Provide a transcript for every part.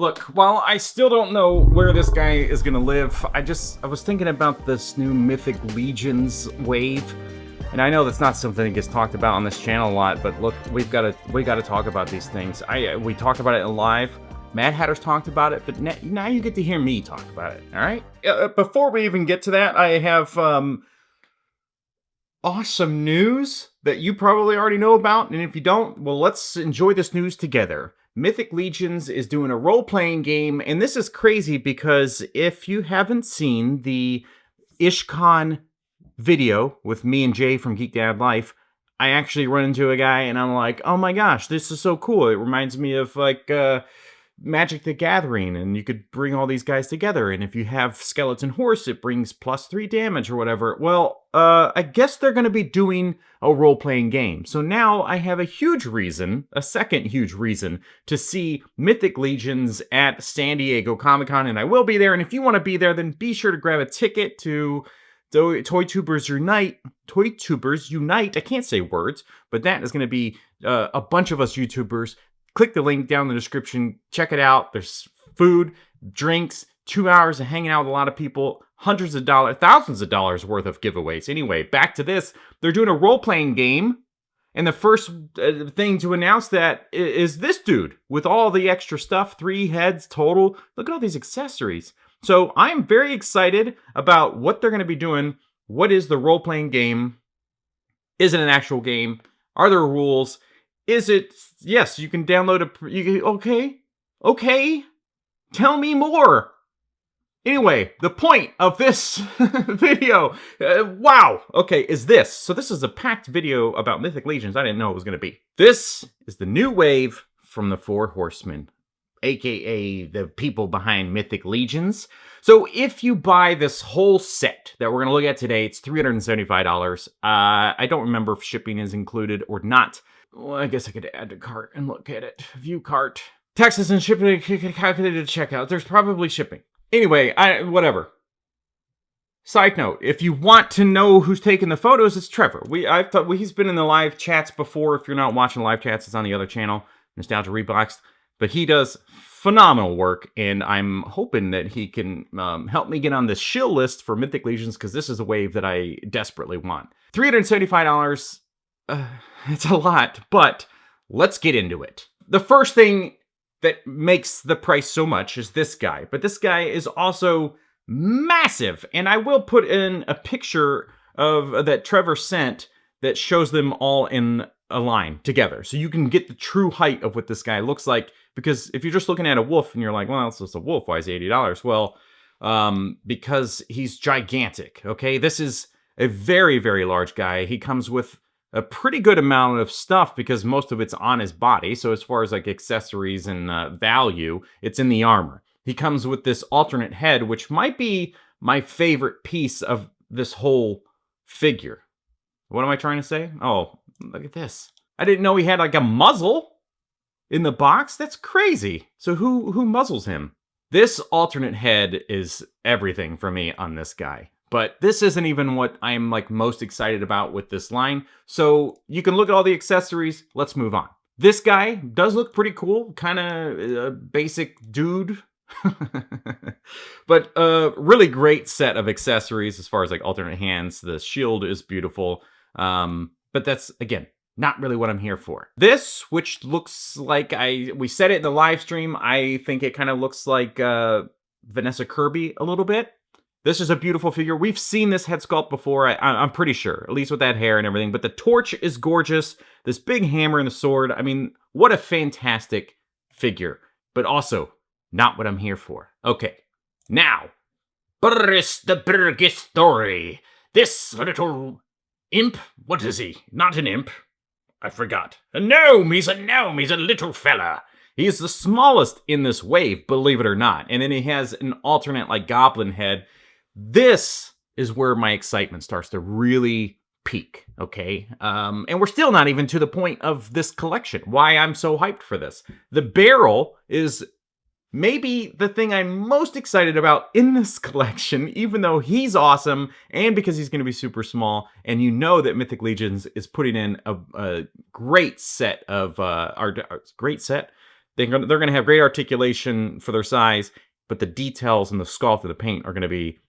Look, while I still don't know where this guy is gonna live, I was thinking about this new Mythic Legions wave. And I know that's not something that gets talked about on this channel a lot, but look, we gotta talk about these things. We talked about it in live. Mad Hatter's talked about it, but now you get to hear me talk about it, all right? Before we even get to that, I have awesome news that you probably already know about, and if you don't, well, let's enjoy this news together. Mythic Legions is doing a role-playing game, and this is crazy because if you haven't seen the IshCon video with me and Jay from Geek Dad Life, I actually run into a guy and I'm like, oh my gosh, this is so cool. It reminds me of like Magic the Gathering, and you could bring all these guys together, and if you have Skeleton Horse, it brings +3 damage or whatever. Well, I guess they're going to be doing a role-playing game. So now I have a second huge reason to see Mythic Legions at San Diego Comic-Con, and I will be there, and if you want to be there, then be sure to grab a ticket to Toy Tubers Unite. I can't say words, but that is going to be a bunch of us YouTubers. Click the link down in the description. Check it out. There's food, drinks, 2 hours of hanging out with a lot of people, hundreds of dollars, thousands of dollars worth of giveaways. Anyway, back to this. They're doing a role-playing game, and the first thing to announce that is this dude with all the extra stuff, 3 heads total. Look at all these accessories. So I'm very excited about what they're going to be doing. What is the role-playing game? Is it an actual game? Are there rules? Is it... Yes, you can download Okay. Tell me more. Anyway, the point of this video, wow, okay, is this. So this is a packed video about Mythic Legions. I didn't know it was going to be. This is the new wave from the 4 Horsemen, aka the people behind Mythic Legions. So if you buy this whole set that we're going to look at today, it's $375. I don't remember if shipping is included or not. Well, I guess I could add to cart and look at it. View cart. Taxes and shipping calculated to checkout. There's probably shipping. Anyway, whatever. Side note, if you want to know who's taking the photos, it's Trevor. He's been in the live chats before. If you're not watching live chats, it's on the other channel, Nostalgia Reboxed. But he does phenomenal work, and I'm hoping that he can help me get on the shill list for Mythic Legions, because this is a wave that I desperately want. $375, it's a lot, but let's get into it. The first thing that makes the price so much is this guy, but this guy is also massive, and I will put in a picture of that Trevor sent that shows them all in a line together, so you can get the true height of what this guy looks like. Because if you're just looking at a wolf and you're like, well, it's just a wolf, why is he $80? Well, because he's gigantic, okay? This is a very, very large guy. He comes with a pretty good amount of stuff because most of it's on his body. So as far as like accessories and value, it's in the armor. He comes with this alternate head, which might be my favorite piece of this whole figure. What am I trying to say? Oh, look at this. I didn't know he had like a muzzle in the box. That's crazy. So who muzzles him? This alternate head is everything for me on this guy. But this isn't even what I'm like most excited about with this line. So you can look at all the accessories. Let's move on. This guy does look pretty cool. Kind of a basic dude. But a really great set of accessories as far as like alternate hands. The shield is beautiful. But that's, again, not really what I'm here for. This, which looks like we said it in the live stream, I think it kind of looks like Vanessa Kirby a little bit. This is a beautiful figure. We've seen this head sculpt before, I'm pretty sure, at least with that hair and everything. But the torch is gorgeous. This big hammer and the sword. I mean, what a fantastic figure. But also, not what I'm here for. Okay, now, Boris the Burgess story. This little imp, what is he? Not an imp. I forgot. A gnome! He's a gnome! He's a little fella! He's the smallest in this wave, believe it or not. And then he has an alternate, like, goblin head. This is where my excitement starts to really peak, okay? And we're still not even to the point of this collection. Why I'm so hyped for this. The barrel is maybe the thing I'm most excited about in this collection, even though he's awesome, and because he's going to be super small, and you know that Mythic Legions is putting in a great set of, great set? They're going to have great articulation for their size, but the details and the sculpt of the paint are going to be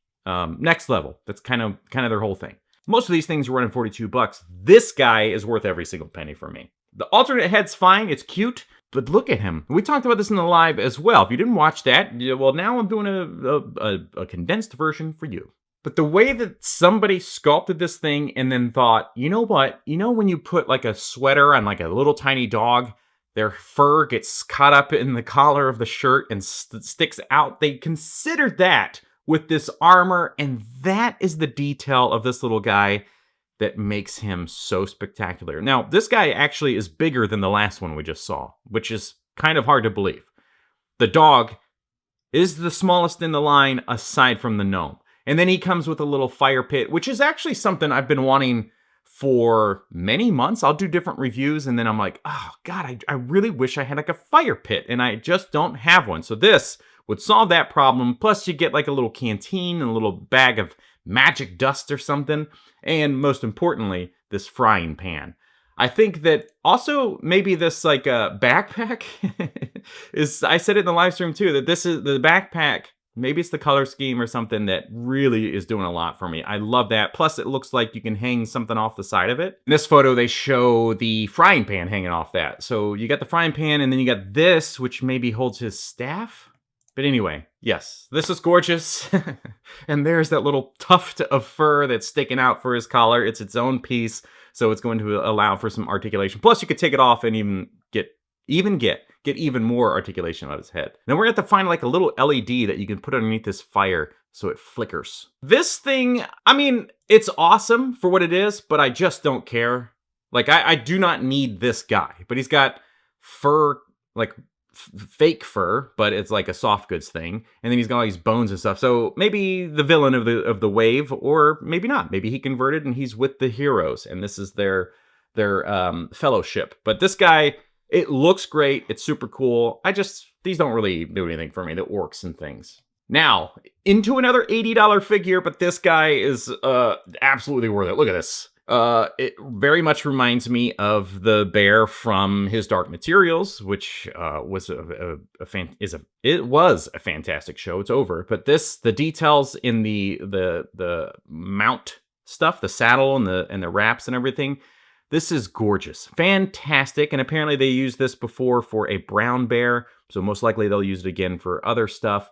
next level. That's kind of their whole thing. Most of these things are running $42. This guy is worth every single penny for me. The alternate head's fine. It's cute. But look at him. We talked about this in the live as well. If you didn't watch that, well, now I'm doing a condensed version for you. But the way that somebody sculpted this thing and then thought, you know what? You know when you put like a sweater on like a little tiny dog, their fur gets caught up in the collar of the shirt and sticks out? They considered that with this armor, and that is the detail of this little guy that makes him so spectacular. Now, this guy actually is bigger than the last one we just saw, which is kind of hard to believe. The dog is the smallest in the line aside from the gnome. And then he comes with a little fire pit, which is actually something I've been wanting for many months. I'll do different reviews, and then I'm like, oh, God, I really wish I had like a fire pit, and I just don't have one. So this would solve that problem. Plus, you get like a little canteen and a little bag of magic dust or something. And most importantly, this frying pan. I think that also maybe this like a backpack is, I said it in the live stream too, that this is the backpack. Maybe it's the color scheme or something that really is doing a lot for me. I love that. Plus, it looks like you can hang something off the side of it. In this photo, they show the frying pan hanging off that. So you got the frying pan, and then you got this, which maybe holds his staff. But anyway, yes, this is gorgeous. And there's that little tuft of fur that's sticking out for his collar. It's its own piece, so it's going to allow for some articulation. Plus, you could take it off and get even more articulation out of his head. Then we're going to have to find like a little LED that you can put underneath this fire so it flickers. This thing, I mean, it's awesome for what it is, but I just don't care. Like, I do not need this guy, but he's got fur, like fake fur, but it's like a soft goods thing, and then he's got all these bones and stuff. So maybe the villain of the wave, or maybe not. Maybe he converted and he's with the heroes, and this is their fellowship. But this guy, it looks great. It's super cool. These don't really do anything for me. The orcs and things. Now into another $80 figure, but this guy is absolutely worth it. Look at this. It very much reminds me of the bear from his Dark Materials, which was it was a fantastic show. It's over, but the details in the mount stuff, the saddle and the wraps and everything, this is gorgeous, fantastic. And apparently they used this before for a brown bear, so most likely they'll use it again for other stuff.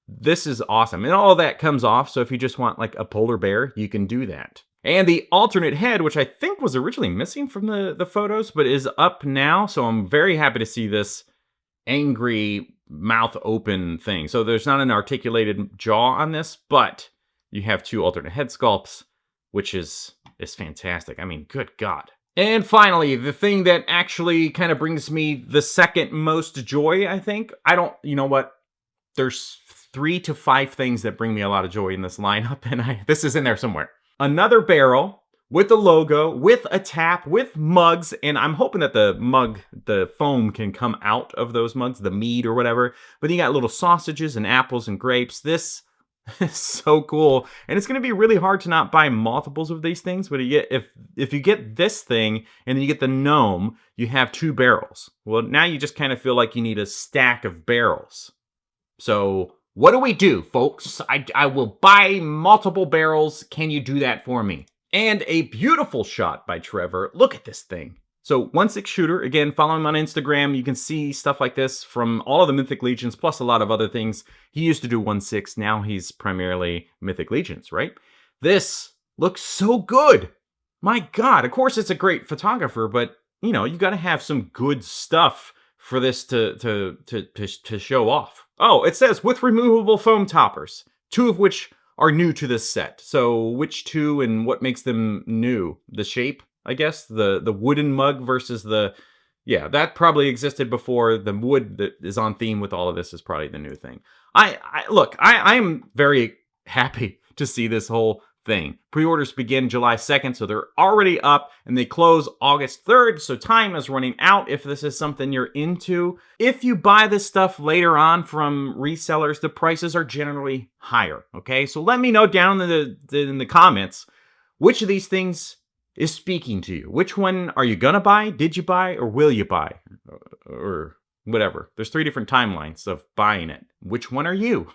This is awesome, and all of that comes off. So if you just want like a polar bear, you can do that. And the alternate head, which I think was originally missing from the photos, but is up now. So I'm very happy to see this angry mouth open thing. So there's not an articulated jaw on this, but you have two alternate head sculpts, which is fantastic. I mean, good God. And finally, the thing that actually kind of brings me the second most joy, I think. You know what? There's 3 to 5 things that bring me a lot of joy in this lineup, and this is in there somewhere. Another barrel with the logo, with a tap, with mugs, and I'm hoping that the foam can come out of those mugs, the mead or whatever. But you got little sausages and apples and grapes. This is so cool, and it's going to be really hard to not buy multiples of these things. But if you get this thing and then you get the gnome, you have 2 barrels. Well, now you just kind of feel like you need a stack of barrels. So what do we do, folks? I will buy multiple barrels. Can you do that for me? And a beautiful shot by Trevor. Look at this thing. So 1/6 shooter, again, follow him on Instagram. You can see stuff like this from all of the Mythic Legions, plus a lot of other things. He used to do 1/6. Now he's primarily Mythic Legions, right? This looks so good. My God, of course it's a great photographer, but you know, you got to have some good stuff for this to show off. Oh, it says with removable foam toppers, 2 of which are new to this set. So which 2 and what makes them new? The shape, I guess? The wooden mug versus yeah, that probably existed before. The wood that is on theme with all of this is probably the new thing. Look, I am very happy to see this whole thing. Pre-orders begin July 2nd, so they're already up, and they close August 3rd, so time is running out if this is something you're into. If you buy this stuff later on from resellers, the prices are generally higher, okay? So let me know down in the comments which of these things is speaking to you. Which one are you gonna buy, did you buy, or will you buy? Or whatever. There's 3 different timelines of buying it. Which one are you?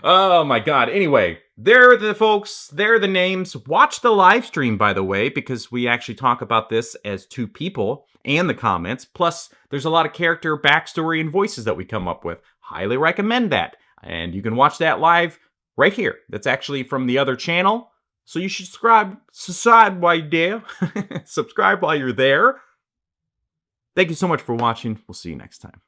Oh my god. Anyway, there are the folks. There are the names. Watch the live stream, by the way, because we actually talk about this as 2 people and the comments. Plus, there's a lot of character backstory and voices that we come up with. Highly recommend that. And you can watch that live right here. That's actually from the other channel. So you should subscribe while you're there. Subscribe while you're there. Thank you so much for watching. We'll see you next time.